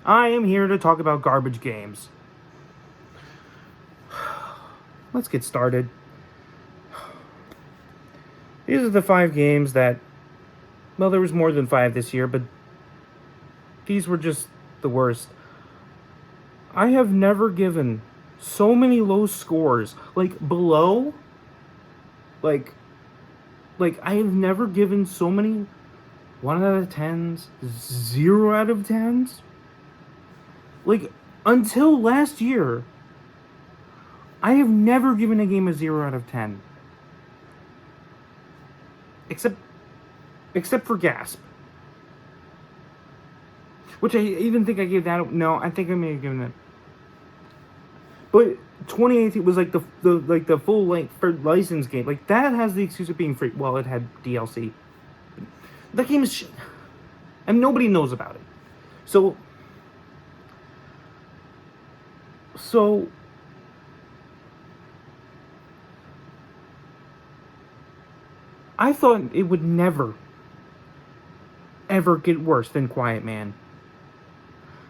I am here to talk about garbage games. Let's get started. These are the 5 games that, well, there was more than 5 this year, but these were just the worst. I have never given so many low scores, like below, like I have never given so many 1 out of 10s, 0 out of 10s. Like, until last year, I have never given a game a 0 out of 10. Except for Gasp. Which I even think I gave that... No, I think I may have given it... But 2018 was like the full length for licensed game. Like, that has the excuse of being free. Well, it had DLC. That game is shit. And nobody knows about it. So I thought it would never, ever get worse than Quiet Man.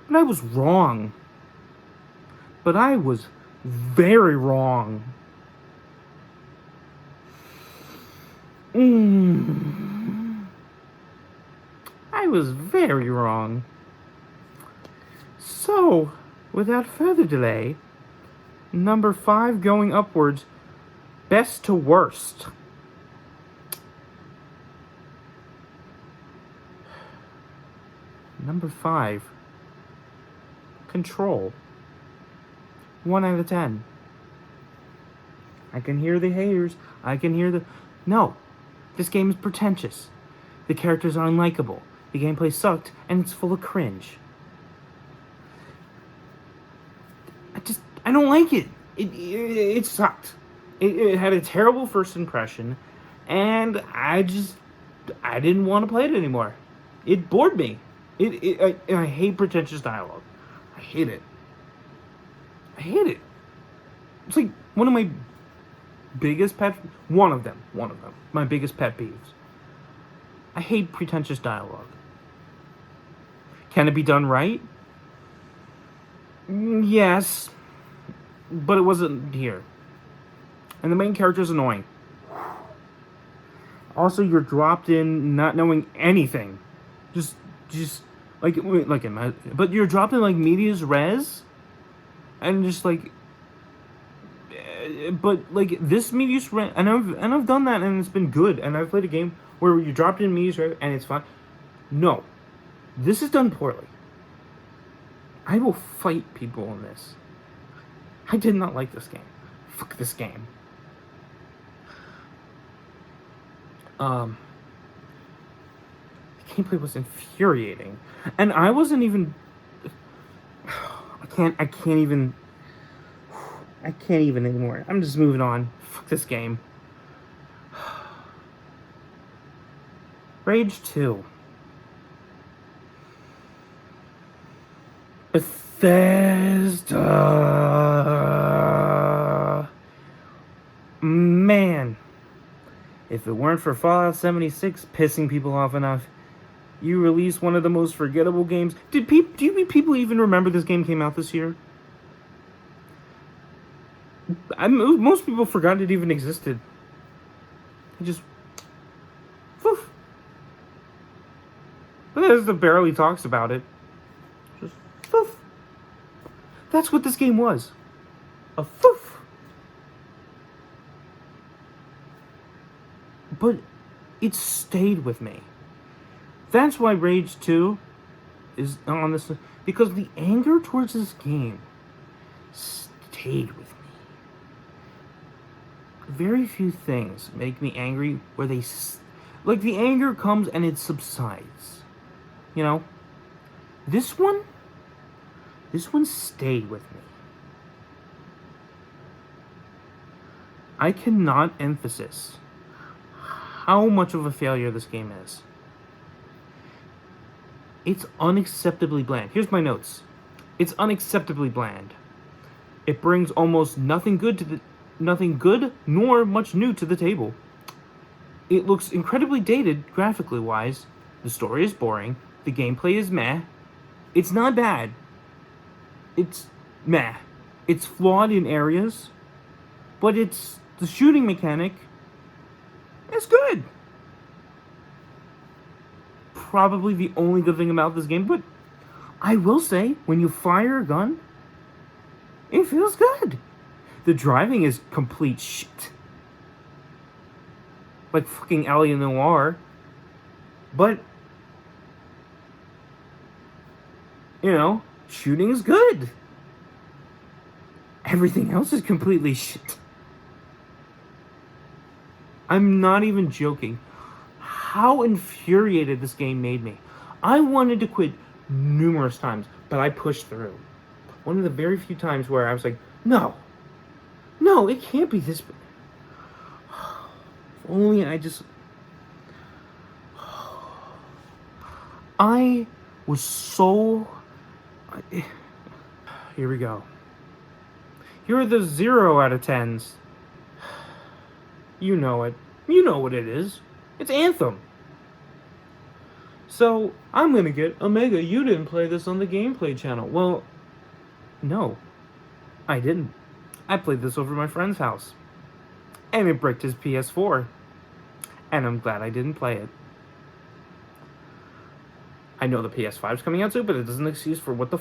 But I was wrong. But I was very wrong. I was very wrong. So, without further delay, number 5 going upwards, best to worst. Number 5, Control. 1 out of 10. I can hear the haters. I can hear the... No, this game is pretentious. The characters are unlikable. The gameplay sucked, and it's full of cringe. I don't like it. It sucked. It had a terrible first impression, and I didn't want to play it anymore. It bored me. I hate pretentious dialogue. I hate it. It's like one of my biggest pet... One of them. My biggest pet peeves. I hate pretentious dialogue. Can it be done right? Yes. But it wasn't here. And the main character is annoying. Also, you're dropped in not knowing anything. Just but you're dropped in like medias res, and just like, but like this medias res, and I've done that and it's been good, and I've played a game where you dropped in medias res and it's fine. No, this is done poorly. I will fight people on this. I did not like this game. Fuck this game. The gameplay was infuriating, and I wasn't even... I can't even anymore. I'm just moving on. Fuck this game. Rage 2. Bethesda. Man. If it weren't for Fallout 76 pissing people off enough, you released one of the most forgettable games. Do you people even remember this game came out this year? Most people forgot it even existed. It just... Woof. Bethesda barely talks about it. Just... Woof. That's what this game was. A woof. But it stayed with me. That's why Rage 2 is on this, because the anger towards this game stayed with me. Very few things make me angry where they, like, the anger comes and it subsides. You know? This one stayed with me. I cannot emphasize how much of a failure this game is. It's unacceptably bland. Here's my notes. It's unacceptably bland. It brings almost nothing good nor much new to the table. It looks incredibly dated graphically wise. The story is boring. The gameplay is meh. It's not bad, it's meh. It's flawed in areas, but the shooting mechanic is good. Probably the only good thing about this game, but I will say, when you fire a gun, it feels good. The driving is complete shit. Like fucking Alien Noir. But, shooting is good. Everything else is completely shit. I'm not even joking. How infuriated this game made me. I wanted to quit numerous times, but I pushed through. One of the very few times where I was like, no, it can't be this. If only I was so. Here we go. Here are the 0 out of 10s. You know it. You know what it is. It's Anthem. So, I'm gonna get, Omega, you didn't play this on the gameplay channel. Well, no, I didn't. I played this over my friend's house. And it bricked his PS4. And I'm glad I didn't play it. I know the PS5's coming out soon, but it doesn't excuse for what the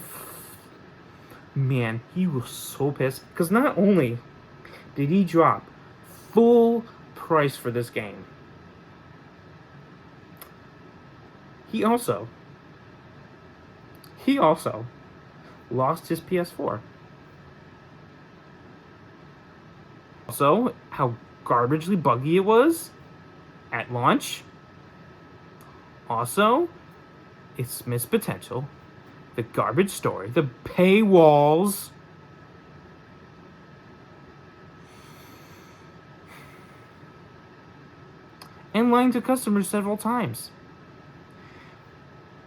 Man, he was so pissed. Because not only did he drop full price for this game, he also lost his PS4. Also, how garbagely buggy it was at launch. Also, its missed potential, the garbage story, the paywalls. And lying to customers several times.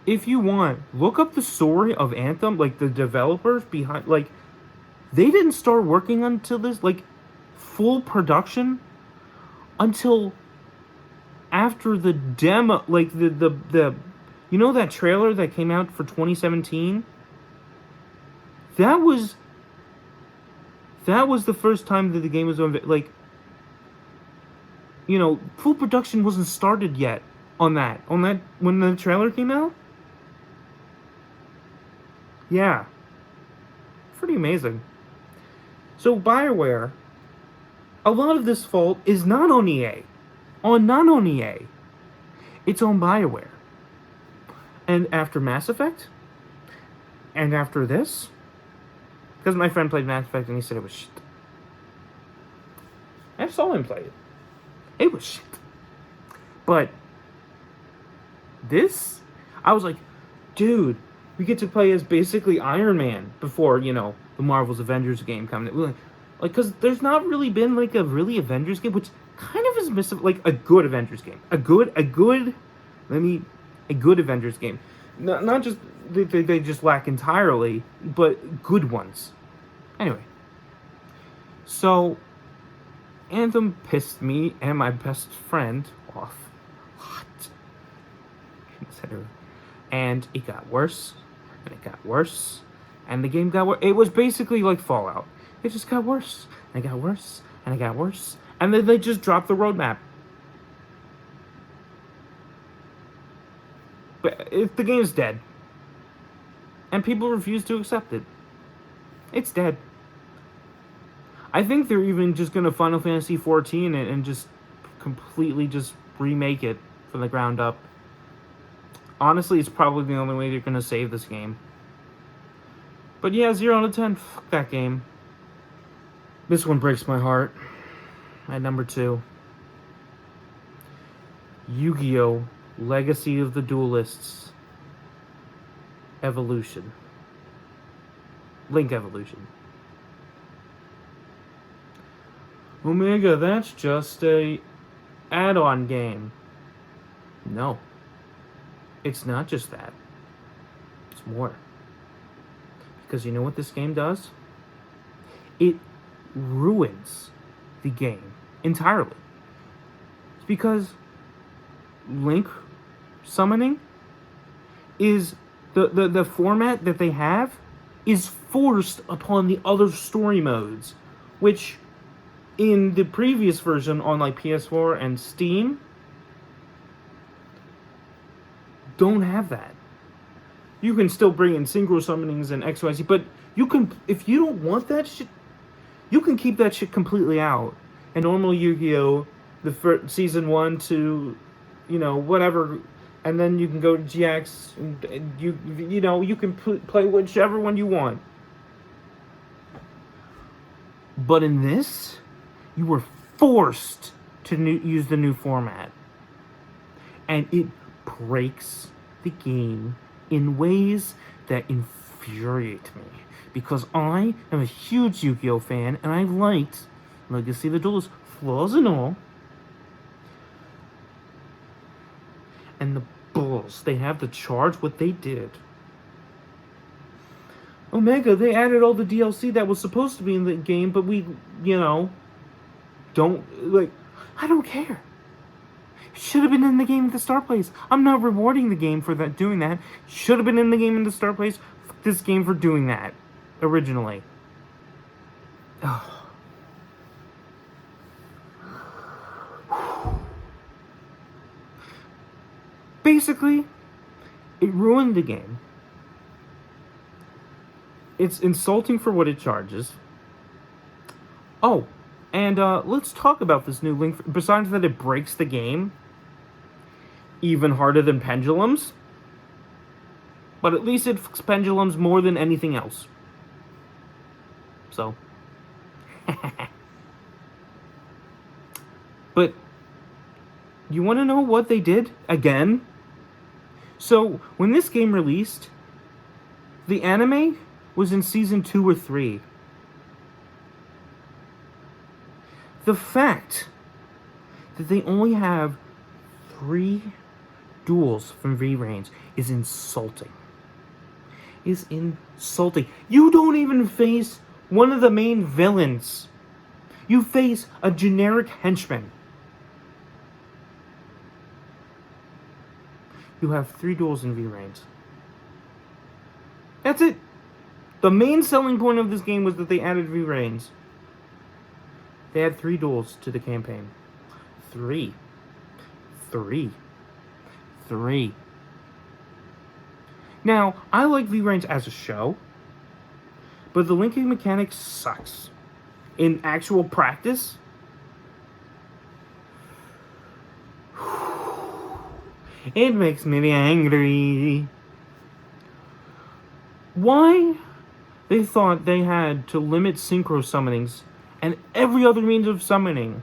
If you want, look up the story of Anthem, like the developers behind, like, they didn't start working until this, like, full production until after the demo, like the you know that trailer that came out for 2017? That was the first time that the game was on, like, full production wasn't started yet on that when the trailer came out. Yeah. Pretty amazing. So BioWare, a lot of this fault is not on EA. Not on EA. It's on BioWare. And after Mass Effect, and after this, because my friend played Mass Effect and he said it was shit. I saw him play it. It was shit. But this, I was like, dude, we get to play as basically Iron Man before, the Marvel's Avengers game coming. Like, because there's not really been, like, a really Avengers game, which kind of is missing, like, a good Avengers game. A good Avengers game. Not just, they just lack entirely, but good ones. Anyway. So, Anthem pissed me and my best friend off a lot. And it got worse, and it got worse, and the game got worse. It was basically like Fallout. It just got worse, and it got worse, and it got worse, and then they just dropped the roadmap. But the game's dead, and people refuse to accept it. It's dead. I think they're even just gonna Final Fantasy 14 and just completely just remake it from the ground up. Honestly, it's probably the only way they're gonna save this game. But yeah, 0 out of 10, fuck that game. This one breaks my heart. At number 2, Yu-Gi-Oh! Legacy of the Duelists Evolution. Link Evolution. Omega, that's just a add-on game. No. It's not just that. It's more. Because you know what this game does? It ruins the game entirely. It's because Link summoning is the format that they have is forced upon the other story modes, which in the previous version on like PS4 and Steam don't have that. You can still bring in synchro summonings and XYZ, but you can, if you don't want that shit, you can keep that shit completely out. And normal Yu-Gi-Oh, the first, season 1 to, whatever, and then you can go to GX, and you can play whichever one you want. But in this, you were forced to use the new format. And it breaks the game in ways that infuriate me. Because I am a huge Yu-Gi-Oh fan, and I liked Legacy of the Duelist, flaws and all. And the balls they have to charge what they did. Omega, they added all the DLC that was supposed to be in the game, but we, don't, like, I don't care. It should have been in the game at the start place. I'm not rewarding the game for that, doing that. Should have been in the game in the start place. Fuck this game for doing that, originally. Oh. Basically, it ruined the game. It's insulting for what it charges. Oh, and let's talk about this new link. Besides that, it breaks the game even harder than pendulums. But at least it fucks pendulums more than anything else. So. But you want to know what they did again? So, when this game released, the anime was in season 2 or 3. The fact that they only have 3 duels from V-Reigns is insulting. Is insulting. You don't even face one of the main villains. You face a generic henchman. You have 3 duels in V-Reigns. That's it. The main selling point of this game was that they added V-Reigns. They had 3 duels to the campaign. 3. Now, I like V-Reigns as a show, but the linking mechanic sucks. In actual practice, it makes me angry. Why they thought they had to limit synchro summonings and every other means of summoning.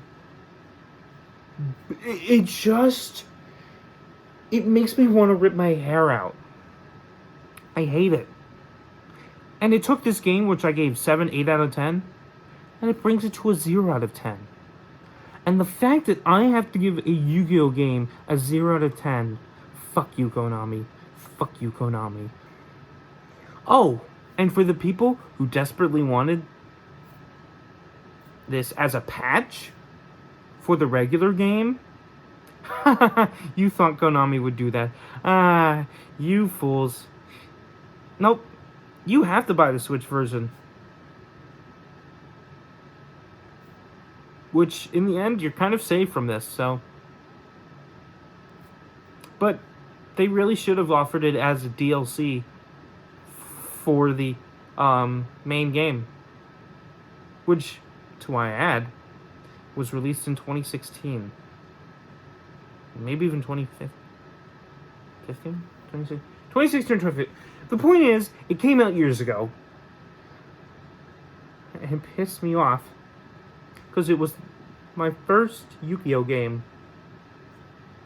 It makes me want to rip my hair out. I hate it. And it took this game, which I gave 7, 8 out of 10, and it brings it to a 0 out of 10. And the fact that I have to give a Yu-Gi-Oh game a 0 out of 10, fuck you, Konami. Fuck you, Konami. Oh, and for the people who desperately wanted this as a patch for the regular game, you thought Konami would do that. You fools. Nope. You have to buy the Switch version. Which, in the end, you're kind of safe from this, so. But they really should have offered it as a DLC for the main game. Which, to my add, was released in 2016. Maybe even 2015? 2016 or 2015. The point is, it came out years ago. And it pissed me off. Because it was my first Yu-Gi-Oh game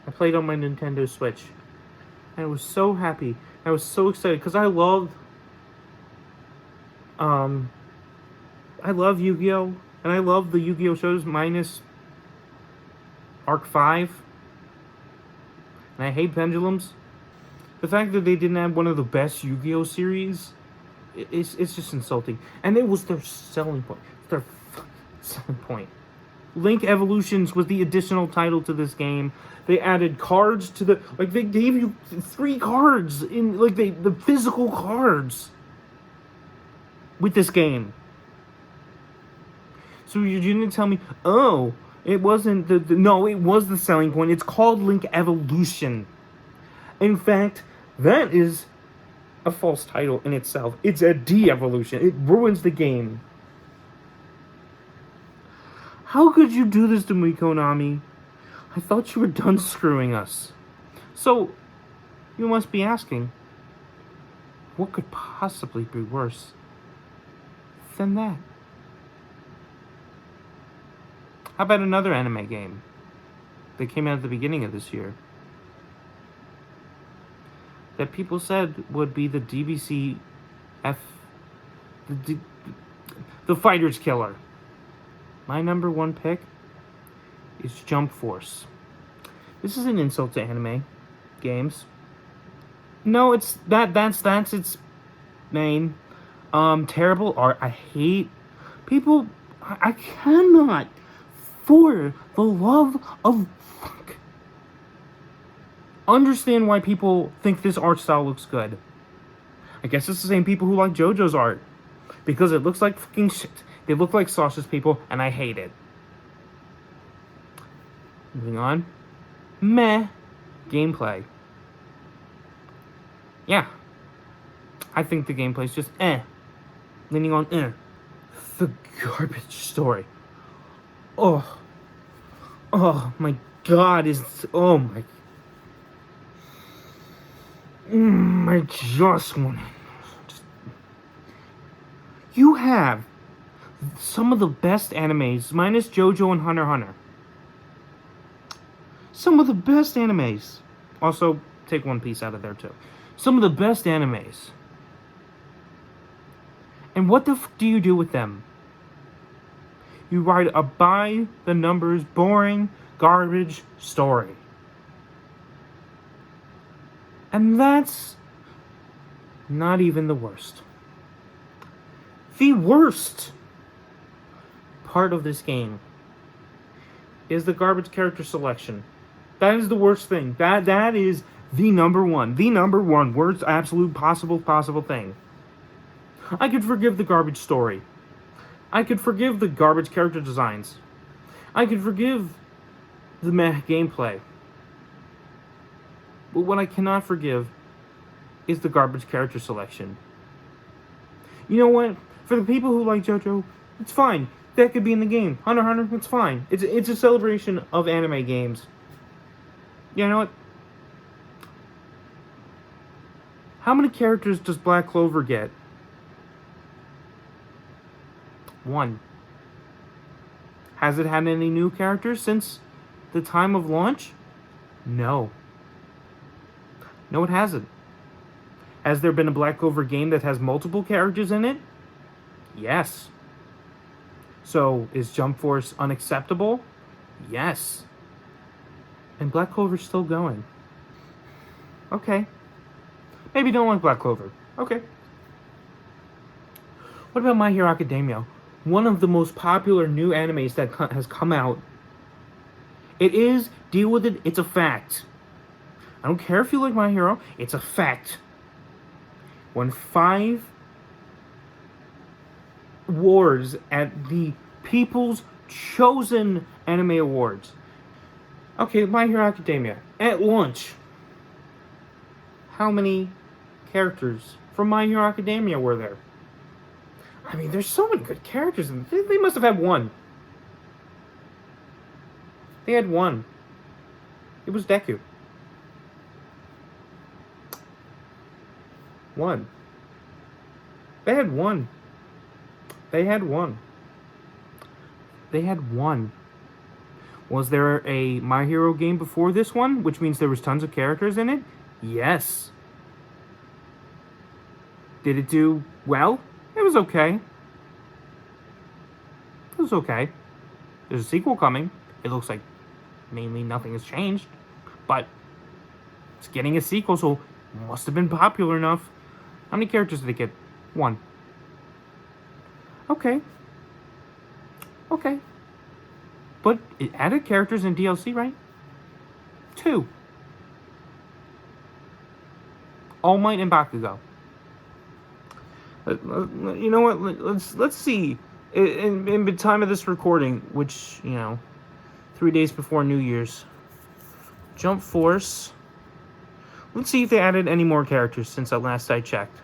I played on my Nintendo Switch. And I was so happy. I was so excited. Because I love Yu-Gi-Oh! And I love the Yu-Gi-Oh! Shows minus Arc 5. And I hate pendulums. The fact that they didn't have one of the best Yu-Gi-Oh! Series, it's just insulting. And it was their selling point. Their selling point. Link Evolutions was the additional title to this game. They added cards to the... Like, they gave you 3 cards in... Like, the physical cards. with this game. So you didn't tell me, oh, it wasn't no, it was the selling point. It's called Link Evolution. In fact, that is a false title in itself. It's a de-evolution. It ruins the game. How could you do this to me, Konami? I thought you were done screwing us. So, you must be asking, what could possibly be worse than that? How about another anime game that came out at the beginning of this year that people said would be the DBC the fighter's killer? My number one pick is Jump Force. This is an insult to anime games. No, it's that's its main. Terrible art. I hate people. I cannot, for the love of fuck, understand why people think this art style looks good. I guess it's the same people who like JoJo's art, because it looks like fucking shit. They look like sausage people, and I hate it. Moving on. Meh. Gameplay. Yeah. I think the gameplay's just leaning on The garbage story. Oh my god, I just want You have some of the best animes, minus JoJo and Hunter x Hunter. Some of the best animes. Also, take One Piece out of there too. Some of the best animes. And what the f do you do with them? You write a by-the-numbers, boring, garbage story. And that's not even the worst. The worst part of this game is the garbage character selection. That is the worst thing. That is the number one. The number one worst absolute possible thing. I could forgive the garbage story. I could forgive the garbage character designs. I could forgive the meh gameplay. But what I cannot forgive is the garbage character selection. You know what? For the people who like JoJo, it's fine. That could be in the game. Hunter x Hunter, it's fine. It's a celebration of anime games. You know what? How many characters does Black Clover get? 1. Has it had any new characters since the time of launch? No. No, it hasn't. Has there been a Black Clover game that has multiple characters in it? Yes. So, is Jump Force unacceptable? Yes. And Black Clover's still going. Okay. Maybe you don't like Black Clover. Okay. What about My Hero Academia? One of the most popular new animes that has come out. It is. Deal with it. It's a fact. I don't care if you like My Hero. It's a fact. Won 5 awards at the People's Chosen Anime Awards. Okay, My Hero Academia. At launch, how many characters from My Hero Academia were there? I mean, there's so many good characters. They must have had 1. They had 1. It was Deku. 1. They had 1. They had 1. They had 1. Was there a My Hero game before this one, which means there was tons of characters in it? Yes. Did it do well? It was okay. It was okay. There's a sequel coming. It looks like mainly nothing has changed. But it's getting a sequel, so it must have been popular enough. How many characters did it get? 1. Okay. Okay. But it added characters in DLC, right? 2. All Might and Bakugo. You know what? Let's see. In the time of this recording, which 3 days before New Year's, Jump Force. Let's see if they added any more characters since last I checked.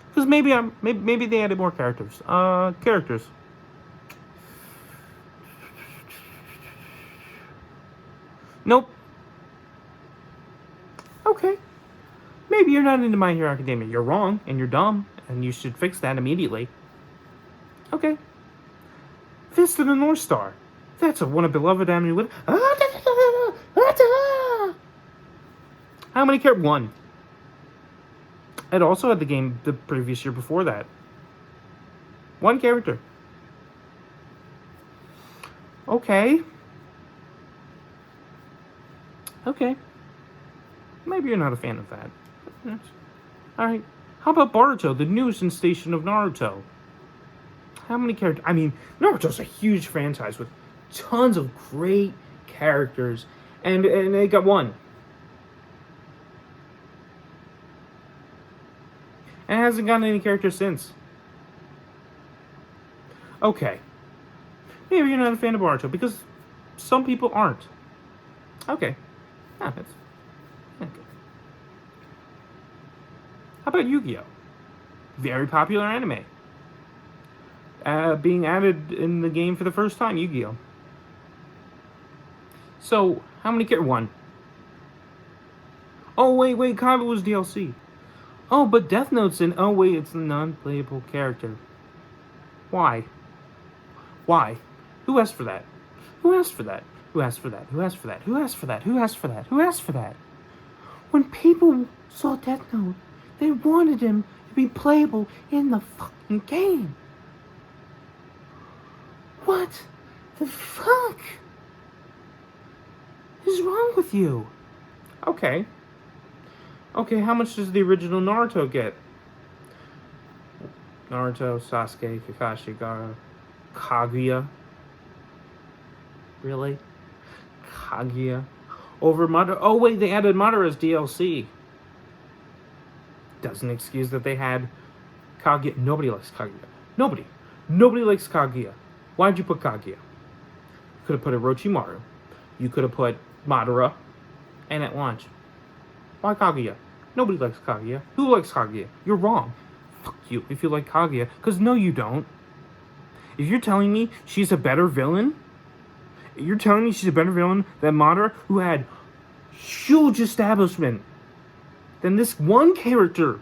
Because maybe they added more characters. Characters. Nope. Okay. Maybe you're not into My Hero Academia. You're wrong, and you're dumb, and you should fix that immediately. Okay. Fist of the North Star. That's one of beloved anime with. How many characters? One. It also had the game the previous year before that. One character. Okay. Okay. Maybe you're not a fan of that. Yes. Alright. How about Boruto, the newest sensation of Naruto? How many characters? I mean, Naruto's a huge franchise with tons of great characters. And they got one. And it hasn't gotten any characters since. Okay. Maybe you're not a fan of Boruto, because some people aren't. Okay. Happens. Okay. How about Yu-Gi-Oh? Very popular anime. Being added in the game for the first time, Yu-Gi-Oh. So, how many characters? One. Oh, wait, Kaiba was DLC. Oh, but Death Note's in. Oh, wait, it's a non-playable character. Why? Why? Who asked for that? Who asked for that? Who asked for that? Who asked for that? Who asked for that? Who asked for that? Who asked for that? When people saw Death Note, they wanted him to be playable in the fucking game. What the fuck is wrong with you? Okay. Okay, how much does the original Naruto get? Naruto, Sasuke, Kakashi, Gaara, Kaguya. Really? Kaguya. Over Madara. Oh, wait, they added Madara as DLC. Doesn't excuse that they had Kaguya. Nobody likes Kaguya. Nobody. Nobody likes Kaguya. Why'd you put Kaguya? You could have put Orochimaru. You could have put Madara. And at launch. Why Kaguya? Nobody likes Kaguya. Who likes Kaguya? You're wrong. Fuck you if you like Kaguya, because no you don't. If you're telling me she's a better villain, you're telling me she's a better villain than Madara, who had huge establishment, than this one character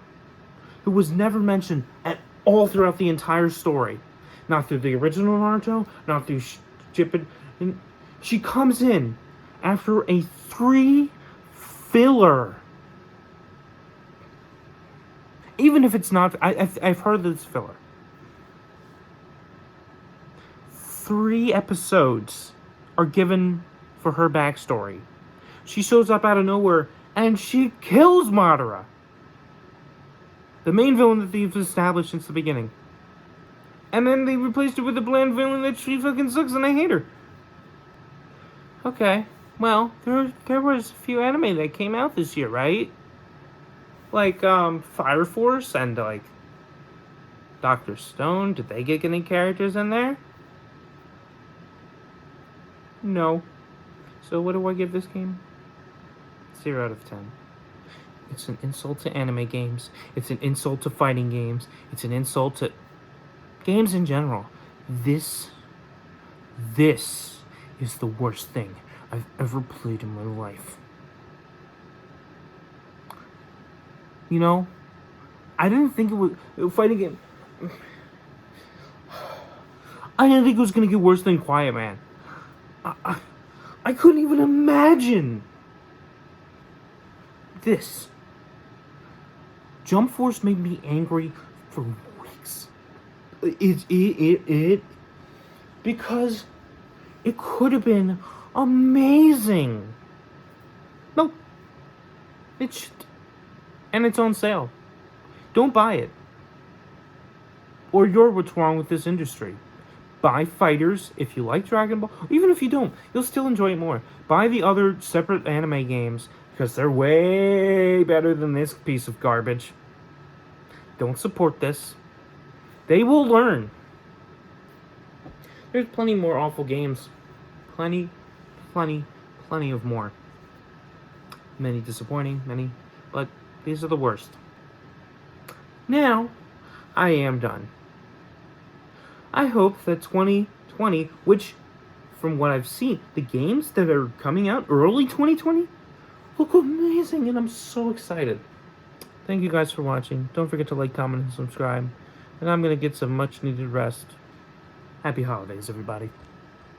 who was never mentioned at all throughout the entire story. Not through the original Naruto, not through Shippuden. She comes in after a 3 filler. Even if it's not, I've heard that it's filler. 3 episodes are given for her backstory. She shows up out of nowhere and she kills Madara, the main villain that they've established since the beginning. And then they replaced her with a bland villain that she fucking sucks and I hate her. Okay, well, there was a few anime that came out this year, right? Like, Fire Force and, like, Dr. Stone. Did they get any characters in there? No. So what do I give this game? 0 out of 10. It's an insult to anime games. It's an insult to fighting games. It's an insult to games in general. This is the worst thing I've ever played in my life. You know, I didn't think it was fighting game. I didn't think it was gonna get worse than Quiet Man. I couldn't even imagine this. Jump Force made me angry for weeks. Because it could have been amazing. Nope. It's and it's on sale. Don't buy it. Or you're what's wrong with this industry. Buy Fighters if you like Dragon Ball. Even if you don't, you'll still enjoy it more. Buy the other separate anime games because they're way better than this piece of garbage. Don't support this. They will learn. There's plenty more awful games. Plenty of more. Many disappointing, but these are the worst. Now, I am done. I hope that 2020, which, from what I've seen, the games that are coming out early 2020 look amazing, and I'm so excited. Thank you guys for watching. Don't forget to like, comment, and subscribe. And I'm going to get some much-needed rest. Happy holidays, everybody.